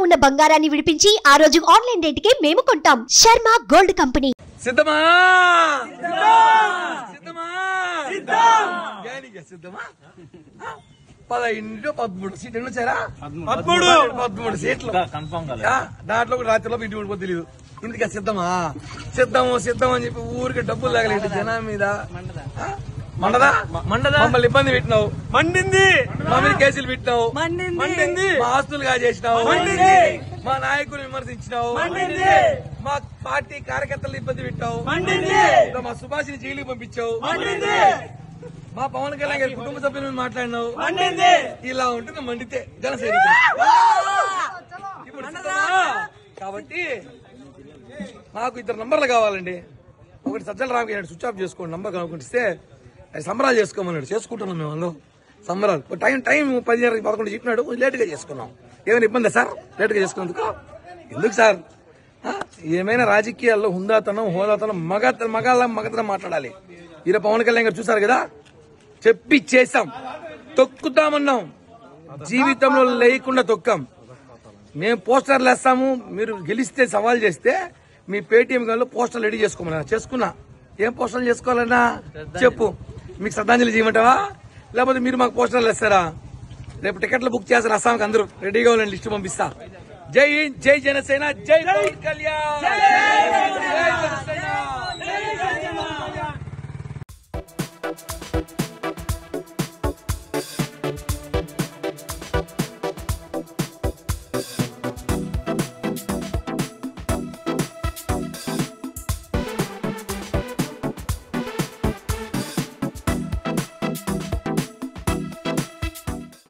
ఉన్న బంగారాన్ని విడిపించి ఆ రోజు ఆన్లైన్ రేటుకే మేము కొంటాం. Sharma gold company. సిద్ధమా? సిద్ధమా? 13 సీట్లు వచ్చారా? 13 సీట్లు. దాంట్లో రాత్రిలో ఇంటి ఉండిపో తెలియదు. ఇందుకే సిద్ధమా? సిద్ధం అని చెప్పి ఊరికి డబ్బులు లాగలేదు జనం మీద. మండదా మమ్మల్ని ఇబ్బంది పెట్టినావు, మండింది. మా మీద కేసులు పెట్టినావు, మండింది. మా ఆస్తులుగా చేసినావు, మా నాయకులు విమర్శించినావు, మా పార్టీ కార్యకర్తలు ఇబ్బంది పెట్టావు, మా సుభాషిని జైలుకి పంపించావు, మా పవన్ కళ్యాణ్ గారి కుటుంబ సభ్యుల మీద మాట్లాడినావు. ఇలా ఉంటుంది మండితే జనసేన. ఇప్పుడు కాబట్టి నాకు 2 నంబర్లు కావాలండి. ఒకటి సజ్జల రామకి స్విచ్ ఆఫ్ చేసుకోండి, నంబర్ కనుక్కుంటే అది సంబరాలు చేసుకోమన్నాడు. చేసుకుంటున్నాం మేము అందులో సంబరాలు. టైం 10:11 చెప్పినాడు, లేటుగా చేసుకున్నాం. ఏమైనా ఇబ్బందా సార్ లేటుగా చేసుకున్నందుకు? ఎందుకు సార్? ఏమైనా రాజకీయాల్లో హుందాతనం, హోదాతనం, మగతనం మాట్లాడాలి. ఈరోజు పవన్ కళ్యాణ్ గారు చూసారు కదా, చెప్పి చేశాం, తొక్కుతామన్నాం, జీవితంలో లేకుండా తొక్కాం. మేము పోస్టర్లు వేస్తాము, మీరు గెలిస్తే సవాల్ చేస్తే మీ పేటీఎం గల్లో పోస్టర్లు రెడీ చేసుకోమన్నా. చేసుకున్నా. ఏం పోస్టర్లు చేసుకోవాలన్నా చెప్పు. మీకు శ్రద్ధాంజలి చేయమంటావా, లేకపోతే మీరు మాకు పోస్టర్లు వేస్తారా? రేపు టికెట్లు బుక్ చేస్తారు అస్సాంకి, అందరూ రెడీగా ఉండండి, లిస్టు పంపిస్తా. జై హింద్, జై జనసేన, జై పవన్ కళ్యాణ్.